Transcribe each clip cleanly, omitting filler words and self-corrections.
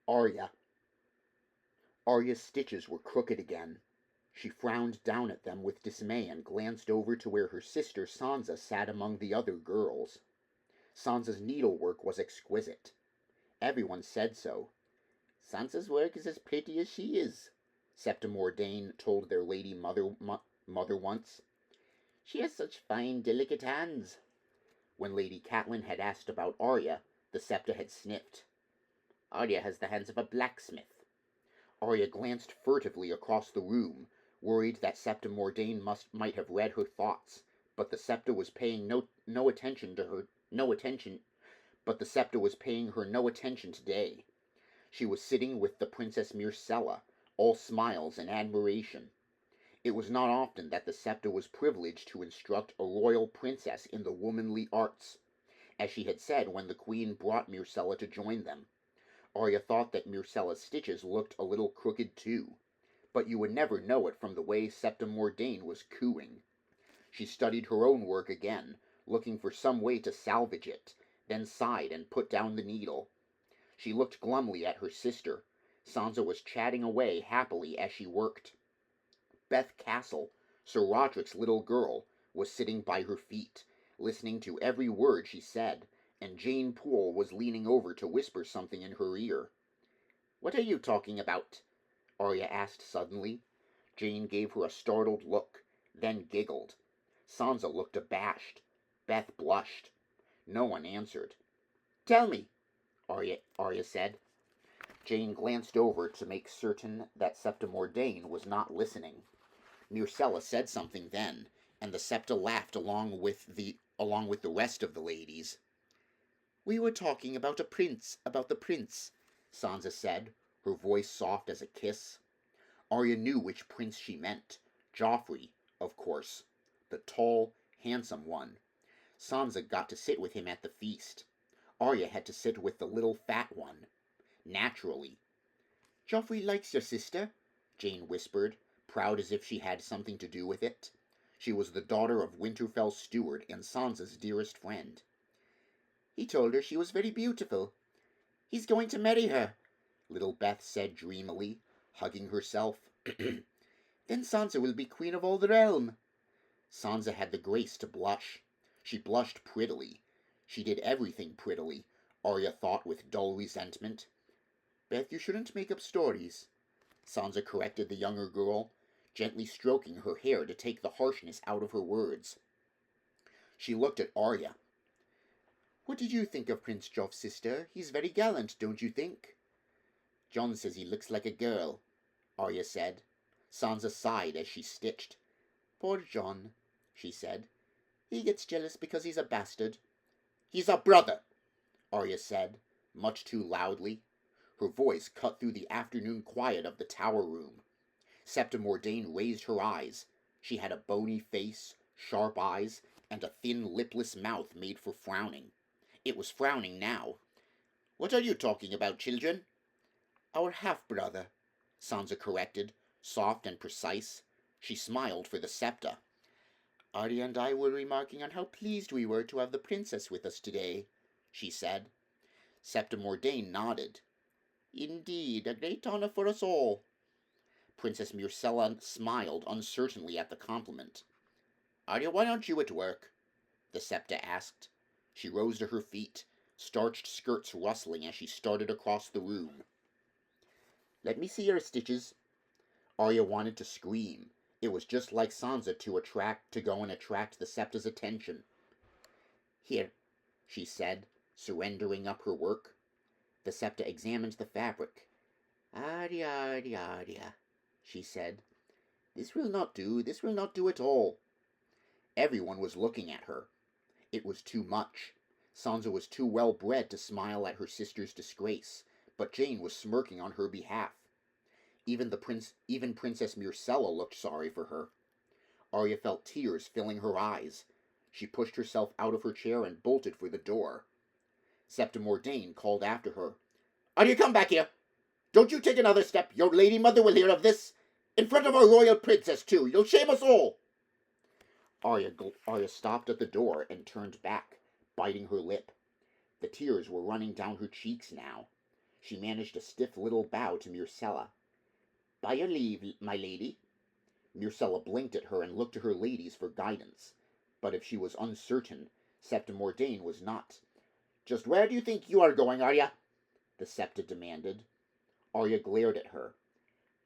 Arya. Arya's stitches were crooked again. She frowned down at them with dismay and glanced over to where her sister Sansa sat among the other girls. Sansa's needlework was exquisite. Everyone said so. Sansa's work is as pretty as she is, Septa Mordane told their lady mother once. She has such fine, delicate hands. When Lady Catelyn had asked about Arya, the Septa had sniffed. Arya has the hands of a blacksmith. Arya glanced furtively across the room, worried that Septa Mordane might have read her thoughts, but the Septa was paying no attention to her but the Septa was paying her no attention today. She was sitting with the Princess Myrcella, all smiles and admiration. It was not often that the Septa was privileged to instruct a royal princess in the womanly arts, as she had said when the Queen brought Myrcella to join them. Arya thought that Myrcella's stitches looked a little crooked too, but you would never know it from the way Septa Mordane was cooing. She studied her own work again, looking for some way to salvage it, then sighed and put down the needle. She looked glumly at her sister. Sansa was chatting away happily as she worked. Beth Castle, Sir Roderick's little girl, was sitting by her feet, listening to every word she said, and Jane Poole was leaning over to whisper something in her ear. "What are you talking about?" Arya asked suddenly. Jane gave her a startled look, then giggled. Sansa looked abashed. Beth blushed. No one answered. "Tell me," Arya said. Jane glanced over to make certain that Septa Mordane was not listening. Myrcella said something then, and the Septa laughed along with the rest of the ladies. "We were talking about the prince, Sansa said, her voice soft as a kiss. Arya knew which prince she meant. Joffrey, of course. The tall, handsome one. Sansa got to sit with him at the feast. Arya had to sit with the little fat one. Naturally. "Joffrey likes your sister," Jane whispered, proud as if she had something to do with it. She was the daughter of Winterfell's steward and Sansa's dearest friend. "He told her she was very beautiful. He's going to marry her," little Beth said dreamily, hugging herself. "Then Sansa will be queen of all the realm." Sansa had the grace to blush. She blushed prettily. She did everything prettily, Arya thought with dull resentment. "Beth, you shouldn't make up stories," Sansa corrected the younger girl, gently stroking her hair to take the harshness out of her words. She looked at Arya. "What did you think of Prince Joff's sister? He's very gallant, don't you think?" "Jon says he looks like a girl," Arya said. Sansa sighed as she stitched. "Poor Jon," she said. "He gets jealous because he's a bastard." "He's a brother," Arya said, much too loudly. Her voice cut through the afternoon quiet of the tower room. Septa Mordane raised her eyes. She had a bony face, sharp eyes, and a thin, lipless mouth made for frowning. It was frowning now. "What are you talking about, children?" "Our half-brother," Sansa corrected, soft and precise. She smiled for the Septa. "Arya and I were remarking on how pleased we were to have the princess with us today," she said. Septa Mordane nodded. "Indeed, a great honor for us all." Princess Myrcella smiled uncertainly at the compliment. "Arya, why aren't you at work?" the Septa asked. She rose to her feet, starched skirts rustling as she started across the room. "Let me see your stitches." Arya wanted to scream. It was just like Sansa to go and attract the Septa's attention. "Here," she said, surrendering up her work. The Septa examined the fabric. "Arya, Arya, Arya," she said. This will not do at all." Everyone was looking at her. It was too much. Sansa was too well bred to smile at her sister's disgrace, but Jane was smirking on her behalf. Even Princess Myrcella looked sorry for her. Arya felt tears filling her eyes. She pushed herself out of her chair and bolted for the door. Septa Mordane called after her. "Arya, come back here! Don't you take another step! Your lady mother will hear of this! In front of our royal princess, too! You'll shame us all!" Arya stopped at the door and turned back, biting her lip. The tears were running down her cheeks now. She managed a stiff little bow to Myrcella. "By your leave, my lady." Myrcella blinked at her and looked to her ladies for guidance, but if she was uncertain, Septa Mordane was not. "Just where do you think you are going, Arya?" the Septa demanded. Arya glared at her.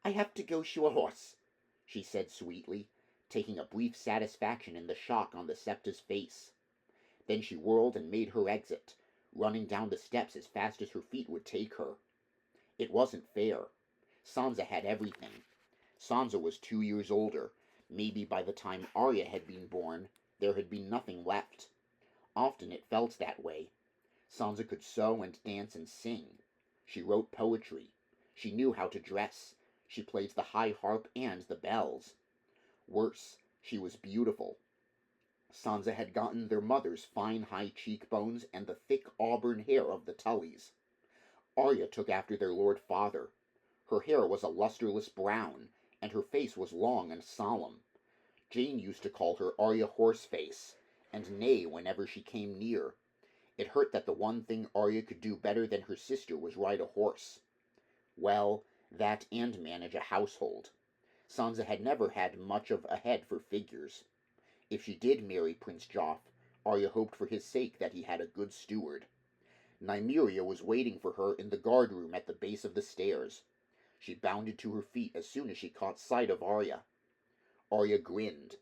"I have to go shoe a horse," she said sweetly, taking a brief satisfaction in the shock on the Septa's face. Then she whirled and made her exit, running down the steps as fast as her feet would take her. It wasn't fair. Sansa had everything. Sansa was 2 years older. Maybe by the time Arya had been born, there had been nothing left. Often it felt that way. Sansa could sew and dance and sing. She wrote poetry. She knew how to dress. She played the high harp and the bells. Worse, she was beautiful. Sansa had gotten their mother's fine high cheekbones and the thick auburn hair of the Tullys. Arya took after their lord father. Her hair was a lusterless brown, and her face was long and solemn. Jane used to call her Arya Horseface, and neigh whenever she came near. It hurt that the one thing Arya could do better than her sister was ride a horse. Well, that and manage a household. Sansa had never had much of a head for figures. If she did marry Prince Joff, Arya hoped for his sake that he had a good steward. Nymeria was waiting for her in the guard-room at the base of the stairs. She bounded to her feet as soon as she caught sight of Arya. Arya grinned.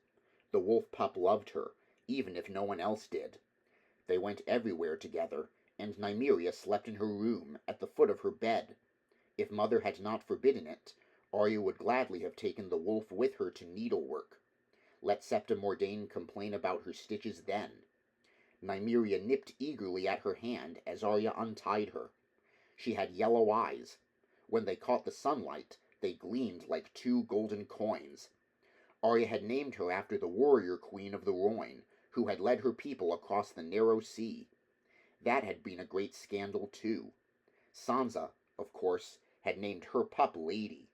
The wolf pup loved her, even if no one else did. They went everywhere together, and Nymeria slept in her room, at the foot of her bed. If Mother had not forbidden it, Arya would gladly have taken the wolf with her to needlework. Let Septa Mordane complain about her stitches then. Nymeria nipped eagerly at her hand as Arya untied her. She had yellow eyes. When they caught the sunlight, they gleamed like 2 golden coins. Arya had named her after the warrior queen of the Rhoyne, who had led her people across the narrow sea. That had been a great scandal, too. Sansa, of course, had named her pup Lady.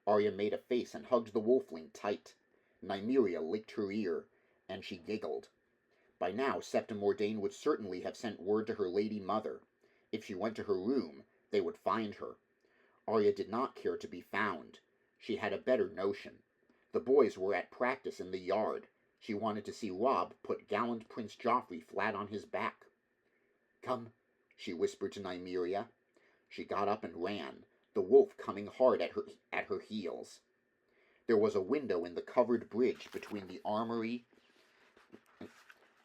Arya made a face and hugged the wolfling tight. Nymeria licked her ear, and she giggled. By now Septa Mordane would certainly have sent word to her lady mother. If she went to her room, they would find her. Arya did not care to be found. She had a better notion. The boys were at practice in the yard. She wanted to see Robb put gallant Prince Joffrey flat on his back. "Come," she whispered to Nymeria. She got up and ran, the wolf coming hard at her heels. There was a window in the covered bridge between the armory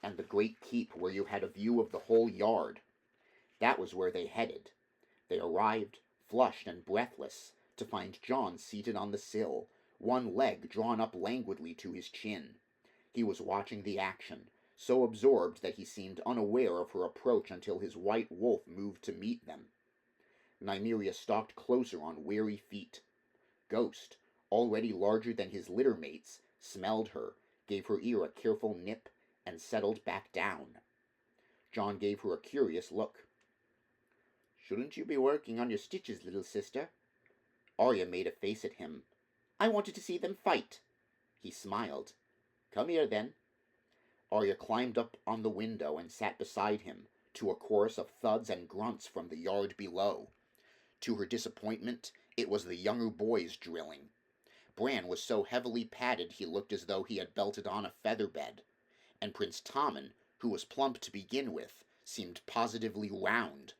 and the great keep where you had a view of the whole yard. That was where they headed. They arrived, flushed and breathless, to find Jon seated on the sill, one leg drawn up languidly to his chin. He was watching the action, so absorbed that he seemed unaware of her approach until his white wolf moved to meet them. Nymeria stalked closer on wary feet. Ghost, already larger than his litter mates, smelled her, gave her ear a careful nip, and settled back down. Jon gave her a curious look. "Shouldn't you be working on your stitches, little sister?" Arya made a face at him. "I wanted to see them fight." He smiled. "Come here, then." Arya climbed up on the window and sat beside him, to a chorus of thuds and grunts from the yard below. To her disappointment, it was the younger boys drilling. Bran was so heavily padded he looked as though he had belted on a feather-bed, and Prince Tommen, who was plump to begin with, seemed positively round.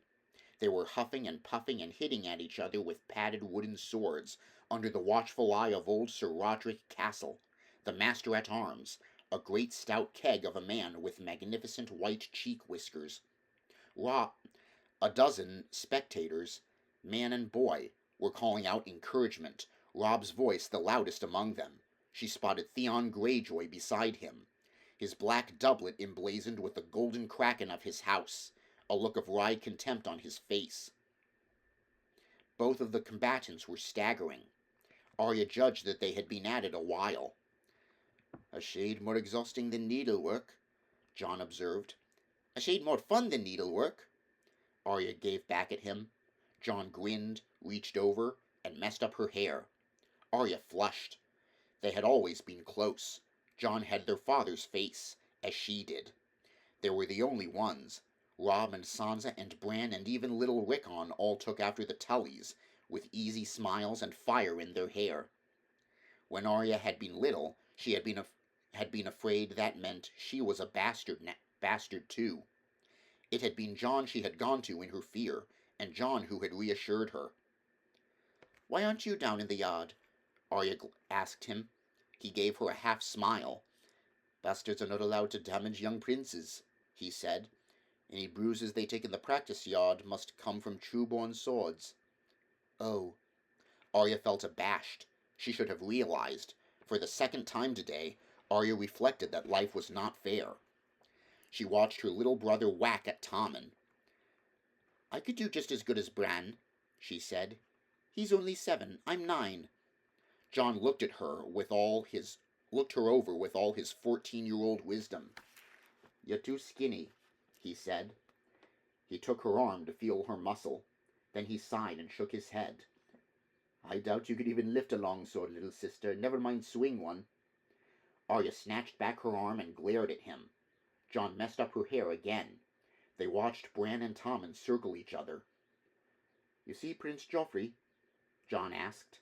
They were huffing and puffing and hitting at each other with padded wooden swords, under the watchful eye of old Sir Roderick Castle, the master-at-arms, a great stout keg of a man with magnificent white cheek whiskers. A dozen spectators, man and boy, were calling out encouragement, Robb's voice the loudest among them. She spotted Theon Greyjoy beside him, his black doublet emblazoned with the golden kraken of his house, a look of wry contempt on his face. Both of the combatants were staggering. Arya judged that they had been at it a while. "A shade more exhausting than needlework," Jon observed. "A shade more fun than needlework," Arya gave back at him. Jon grinned, reached over, and messed up her hair. Arya flushed. They had always been close. Jon had their father's face, as she did. They were the only ones. Robb and Sansa and Bran and even little Rickon all took after the Tullys, with easy smiles and fire in their hair. When Arya had been little, she had been afraid that meant she was a bastard too. It had been Jon she had gone to in her fear, and Jon who had reassured her. "Why aren't you down in the yard?" Arya asked him. He gave her a half smile. "Bastards are not allowed to damage young princes," he said. "Any bruises they take in the practice yard must come from true-born swords." "Oh." Arya felt abashed. She should have realized. For the second time today, Arya reflected that life was not fair. She watched her little brother whack at Tommen. "I could do just as good as Bran," she said. "He's only 7. I'm 9. Jon looked her over with all his 14-year-old wisdom. "You're too skinny," he said. He took her arm to feel her muscle. Then he sighed and shook his head. "I doubt you could even lift a long sword, little sister, never mind swing one." Arya snatched back her arm and glared at him. Jon messed up her hair again. They watched Bran and Tommen circle each other. "You see Prince Joffrey?" Jon asked.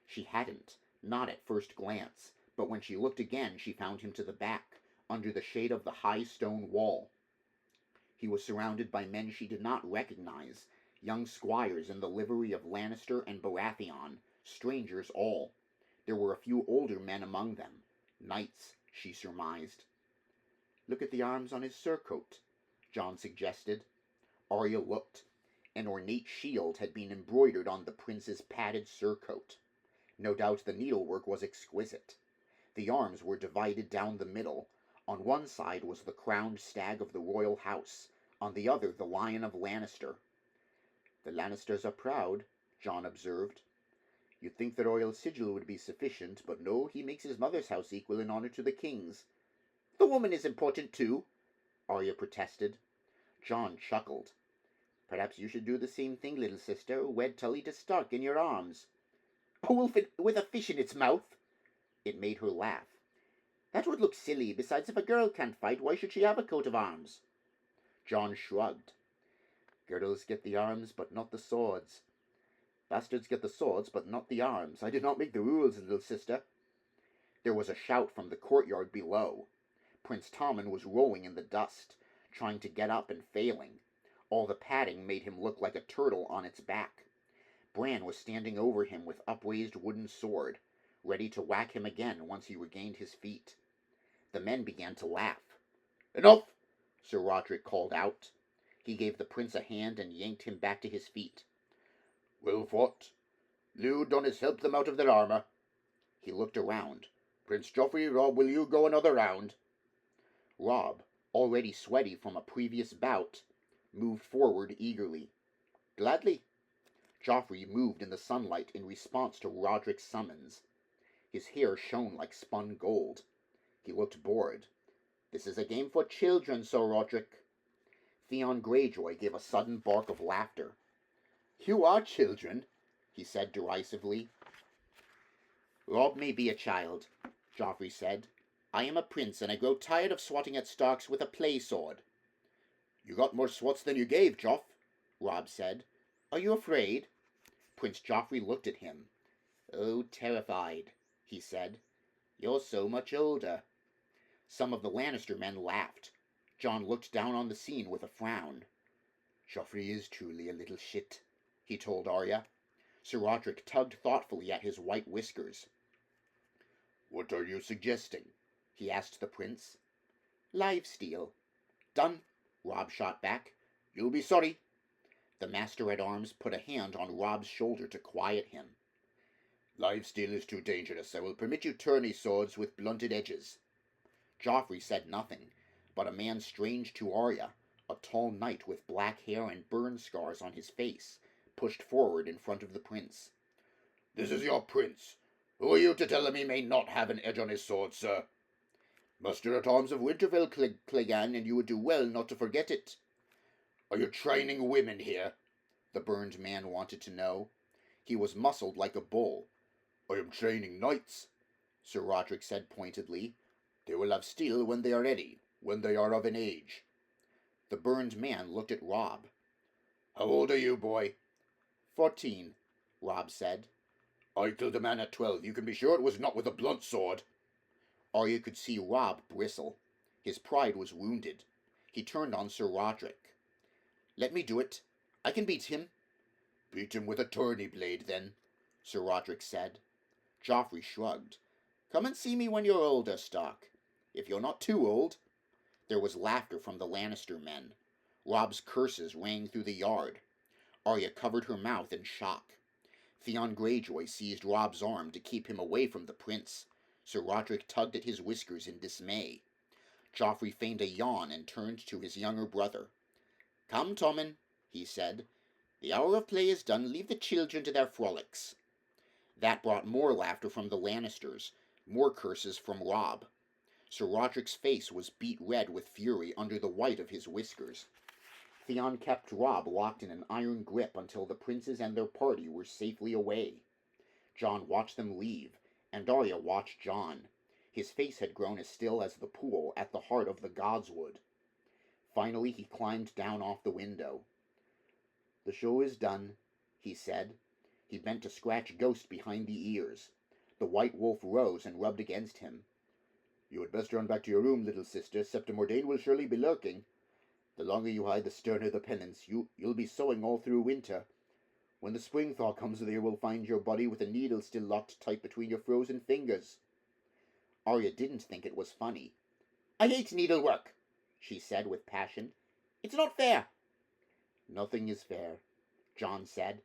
She hadn't, not at first glance, but when she looked again she found him to the back, under the shade of the high stone wall. He was surrounded by men she did not recognize, young squires in the livery of Lannister and Baratheon, strangers all. There were a few older men among them, knights, she surmised. "Look at the arms on his surcoat," Jon suggested. Arya looked. An ornate shield had been embroidered on the prince's padded surcoat. No doubt the needlework was exquisite. The arms were divided down the middle. On one side was the crowned stag of the royal house, on the other the lion of Lannister. "The Lannisters are proud," Jon observed. "You'd think the royal sigil would be sufficient, but no, he makes his mother's house equal in honor to the king's." "The woman is important too," Arya protested. Jon chuckled. "Perhaps you should do the same thing, little sister. Wed Tully to Stark in your arms." "A wolf with a fish in its mouth?" It made her laugh. "That would look silly. Besides, if a girl can't fight, why should she have a coat of arms?" Jon shrugged. "Girls get the arms, but not the swords. Bastards get the swords, but not the arms. I did not make the rules, little sister." There was a shout from the courtyard below. Prince Tommen was rolling in the dust, trying to get up and failing. All the padding made him look like a turtle on its back. Bran was standing over him with upraised wooden sword, ready to whack him again once he regained his feet. The men began to laugh. "Enough!" Sir Roderick called out. He gave the prince a hand and yanked him back to his feet. "Well fought. Lew Donis helped them out of their armor." He looked around. "Prince Joffrey, Robb, will you go another round?" Robb, already sweaty from a previous bout, moved forward eagerly. "Gladly." Joffrey moved in the sunlight in response to Roderick's summons. His hair shone like spun gold. He looked bored. "This is a game for children, Sir Roderick." Theon Greyjoy gave a sudden bark of laughter. "You are children," he said derisively. "Robb may be a child," Joffrey said. "I am a prince, and I grow tired of swatting at Starks with a play sword." "You got more swats than you gave, Joff," Robb said. "Are you afraid?" Prince Joffrey looked at him. "Oh, terrified," he said. "You're so much older." Some of the Lannister men laughed. Jon looked down on the scene with a frown. "Joffrey is truly a little shit," he told Arya. Sir Roderick tugged thoughtfully at his white whiskers. "What are you suggesting?" he asked the prince. "Lifesteal." "Done," Robb shot back. "You'll be sorry." The master-at-arms put a hand on Robb's shoulder to quiet him. "Lifesteal is too dangerous. I will permit you tourney swords with blunted edges." Joffrey said nothing, but a man strange to Arya, a tall knight with black hair and burn scars on his face, pushed forward in front of the prince. "This is your prince. Who are you to tell him he may not have an edge on his sword, sir?" "Master-at-arms of Winterfell, Clegane, and you would do well not to forget it." "Are you training women here?" the burned man wanted to know. He was muscled like a bull. "I am training knights," Sir Roderick said pointedly. "They will have steel when they are ready, when they are of an age." The burned man looked at Rob. "How old are you, boy?" 14, Rob said. "I killed a man at 12. You can be sure it was not with a blunt sword." Arya could see Rob bristle. His pride was wounded. He turned on Sir Roderick. "Let me do it. I can beat him." "Beat him with a tourney blade, then," Sir Roderick said. Joffrey shrugged. "Come and see me when you're older, Stark. If you're not too old." There was laughter from the Lannister men. Rob's curses rang through the yard. Arya covered her mouth in shock. Theon Greyjoy seized Rob's arm to keep him away from the prince. Sir Roderick tugged at his whiskers in dismay. Joffrey feigned a yawn and turned to his younger brother. "Come, Tommen," he said. "The hour of play is done. Leave the children to their frolics." That brought more laughter from the Lannisters, more curses from Rob. Sir Roderick's face was beet red with fury under the white of his whiskers. Theon kept Rob locked in an iron grip until the princes and their party were safely away. Jon watched them leave, and Arya watched Jon. His face had grown as still as the pool at the heart of the Godswood. Finally he climbed down off the window. "The show is done," he said. He bent to scratch Ghost behind the ears. The White Wolf rose and rubbed against him. "You had best run back to your room, little sister. Septa Mordane will surely be lurking. The longer you hide, the sterner the penance. You'll be sewing all through winter. When the spring thaw comes, there will find your body with a needle still locked tight between your frozen fingers." Arya didn't think it was funny. "I hate needlework," she said with passion. "It's not fair." "Nothing is fair," Jon said.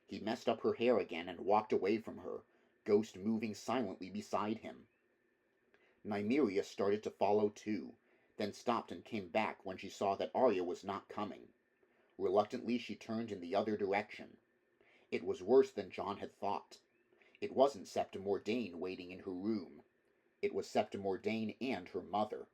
He messed up her hair again and walked away from her, Ghost moving silently beside him. Nymeria started to follow too, then stopped and came back when she saw that Arya was not coming. Reluctantly she turned in the other direction. It was worse than Jon had thought. It wasn't Septa Mordane waiting in her room. It was Septa Mordane and her mother.